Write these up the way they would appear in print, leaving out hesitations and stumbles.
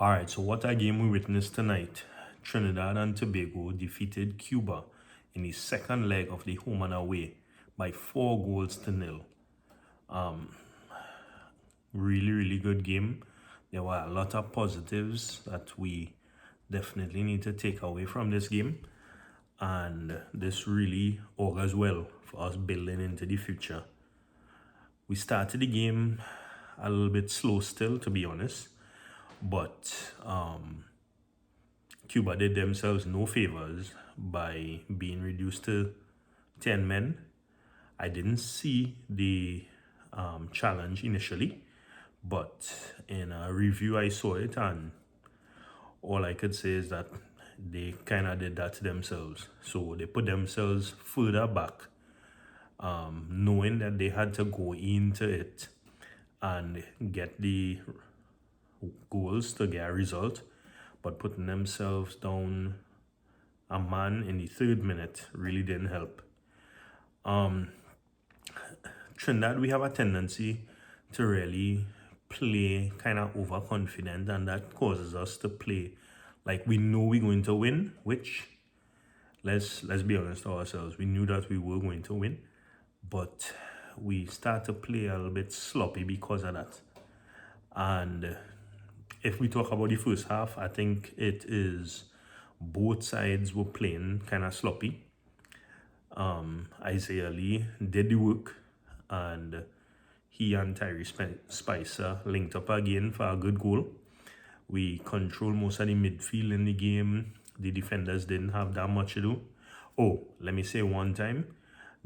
All right, so what a game we witnessed tonight. Trinidad and Tobago defeated Cuba in the second leg of the home and away by 4 goals to 0. Really good game. There were a lot of positives that we definitely need to take away from this game. And this really augurs well for us building into the future. We started the game a little bit slow still, to be honest. But Cuba did themselves no favors by being reduced to 10 men. I didn't see the challenge initially, but in a review I saw it, and all I could say is that they kind of did that to themselves. So they put themselves further back, knowing that they had to go into it and get the goals to get a result, but putting themselves down a man in the 3rd minute really didn't help. Trinidad, we have a tendency to really play kind of overconfident, and that causes us to play like we know we're going to win, which let's be honest to ourselves, we knew that we were going to win, but we start to play a little bit sloppy because of that. And if we talk about the first half, I think it is both sides were playing kind of sloppy. Isaiah Lee did the work, and he and Tyree Spicer linked up again for a good goal. We controlled most of the midfield in the game. The defenders didn't have that much to do. Oh, let me say one time,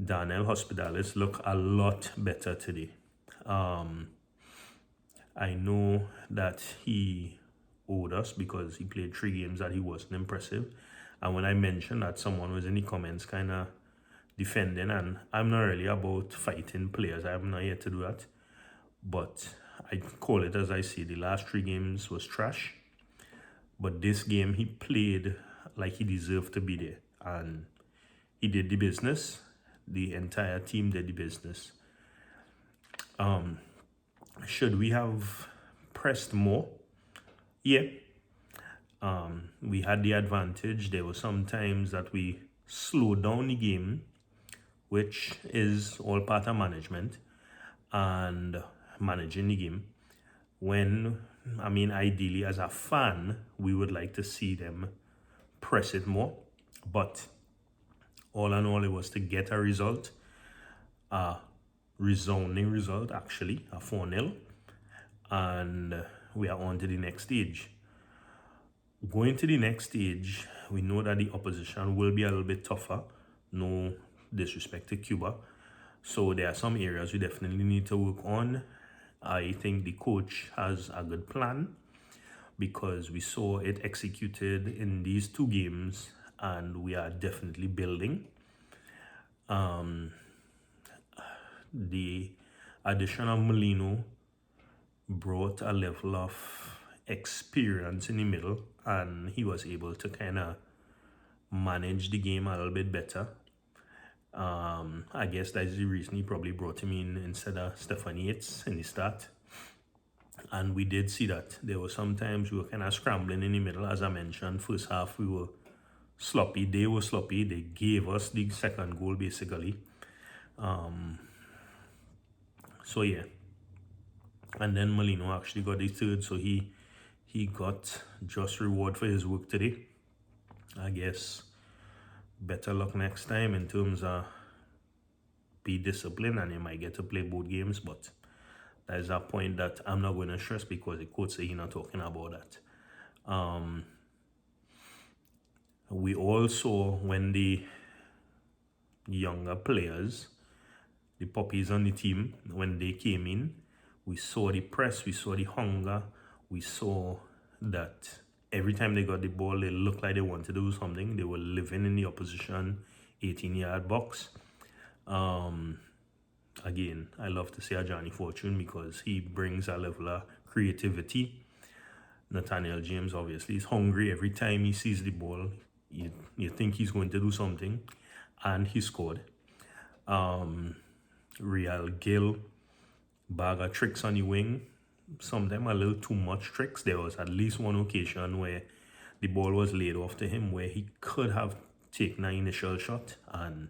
Daniel Hospitalis looked a lot better today. I know that he owed us because he played 3 games that he wasn't impressive. And when I mentioned that, someone was in the comments kind of defending, and I'm not really about fighting players. I'm not here to do that. But I call it as I see. The last 3 games was trash. But this game, he played like he deserved to be there. And he did the business. The entire team did the business. Should we have pressed more? Yeah. We had the advantage. There were some times that we slowed down the game, which is all part of management and managing the game. Ideally as a fan, we would like to see them press it more. But all in all, it was to get a result, a resounding result actually, a 4-0. And we are on to the next stage. Going to the next stage, we know that the opposition will be a little bit tougher. No disrespect to Cuba. So there are some areas we definitely need to work on. I think the coach has a good plan because we saw it executed in these 2 games, and we are definitely building. The addition of Molino brought a level of experience in the middle, and he was able to kind of manage the game a little bit better. I guess that's the reason he probably brought him in instead of Stefan Yates in the start. And we did see that. There were some times we were kind of scrambling in the middle. As I mentioned, first half we were sloppy. They were sloppy. They gave us the second goal basically. So yeah. And then Molino actually got the 3rd, so he got just reward for his work today. I guess better luck next time in terms of be disciplined, and you might get to play both games, but that is a point that I'm not going to stress because the coach said he's not talking about that. We all saw when the younger players, the puppies on the team, when they came in, we saw the press, we saw the hunger, we saw that every time they got the ball, they looked like they wanted to do something. They were living in the opposition 18-yard box. Again, I love to say Johnny Fortune because he brings a level of creativity. Nathaniel James obviously is hungry. Every time he sees the ball, you think he's going to do something, and he scored. Real Gill, bag of tricks on the wing. sometimes a little too much tricks. There was at least one occasion where the ball was laid off to him where he could have taken an initial shot and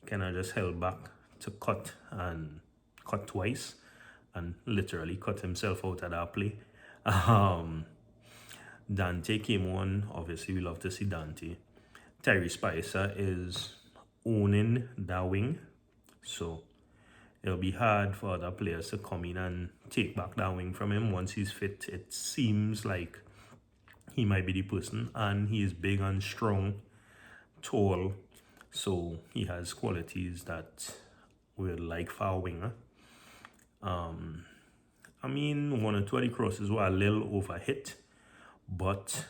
kind of just held back to cut twice and literally cut himself out of that play. Dante came on. Obviously, we love to see Dante. Terry Spicer is owning that wing, so it'll be hard for other players to come in and take back that wing from him once he's fit. It seems like he might be the person, and he is big and strong, tall, so he has qualities that we'd like for a winger. I mean, one or two of the crosses were a little overhit, but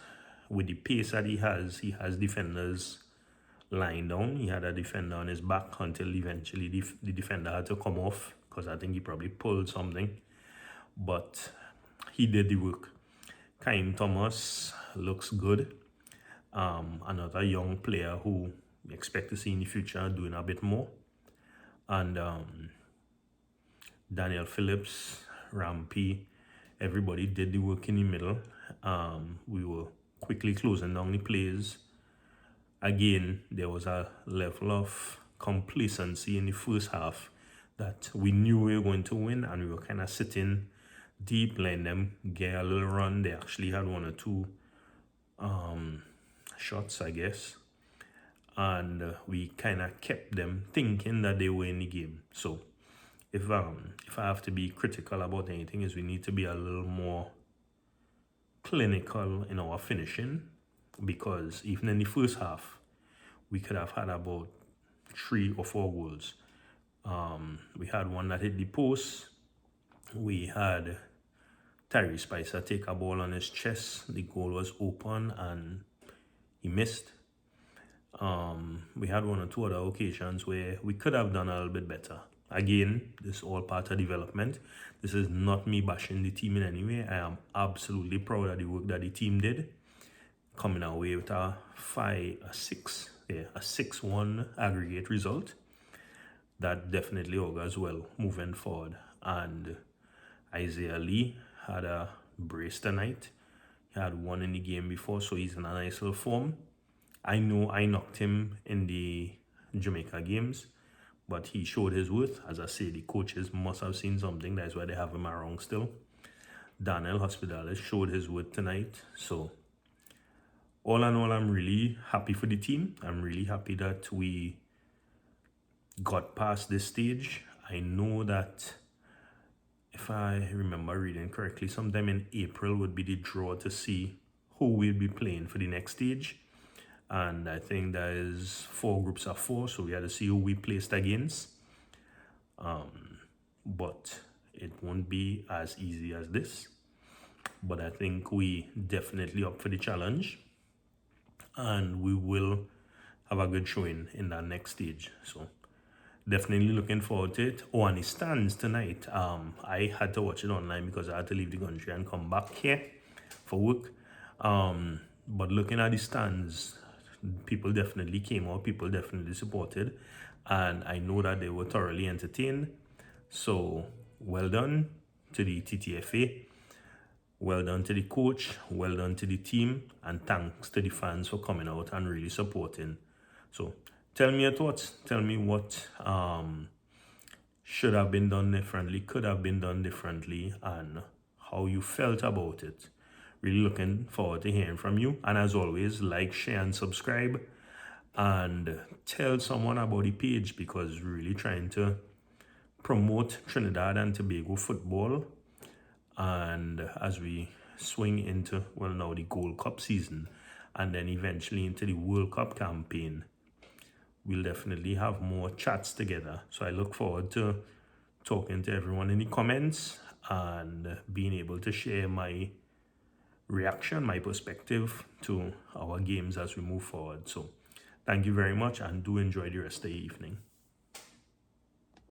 with the pace that he has defenders lying down. He had a defender on his back until eventually the defender had to come off because I think he probably pulled something. But he did the work. Kaim Thomas looks good. Another young player who we expect to see in the future doing a bit more. And Daniel Phillips, Rampy, everybody did the work in the middle. We were quickly closing down the plays. Again, there was a level of complacency in the first half that we knew we were going to win, and we were kind of sitting deep, letting them get a little run. They actually had one or two shots, I guess, and we kind of kept them thinking that they were in the game. So if I have to be critical about anything, is we need to be a little more clinical in our finishing, because even in the first half we could have had about 3 or 4 goals. We had one that hit the post. We had Tyree Spicer take a ball on his chest. The goal was open and he missed. We had one or two other occasions where we could have done a little bit better. Again, this is all part of development. This is not me bashing the team in any way. I am absolutely proud of the work that the team did, coming away with a 6-1 aggregate result. That definitely augurs well moving forward. And Isaiah Lee had a brace tonight. He had one in the game before, so he's in a nice little form. I know I knocked him in the Jamaica games, but he showed his worth. As I say, the coaches must have seen something. That's why they have him around still. Daniel Hospitalis showed his worth tonight. So all in all, I'm really happy for the team. I'm really happy that we got past this stage. I know that, if I remember reading correctly, sometime in April would be the draw to see who will be playing for the next stage. And I think there is 4 groups of 4, so we had to see who we placed against. But it won't be as easy as this. But I think we definitely up for the challenge, and we will have a good showing in that next stage. So definitely looking forward to it. Oh, and it stands tonight. I had to watch it online because I had to leave the country and come back here for work. But looking at the stands, people definitely came out, people definitely supported, and I know that they were thoroughly entertained. So well done to the TTFA, well done to the coach, well done to the team, and thanks to the fans for coming out and really supporting. So tell me your thoughts. Tell me what should have been done differently, could have been done differently, and how you felt about it. Really looking forward to hearing from you. And as always, like, share, and subscribe. And tell someone about the page, because we're really trying to promote Trinidad and Tobago football. And as we swing into, well, now the Gold Cup season, and then eventually into the World Cup campaign, we'll definitely have more chats together. So I look forward to talking to everyone in the comments and being able to share my reaction, my perspective to our games as we move forward. So thank you very much, and do enjoy the rest of the evening.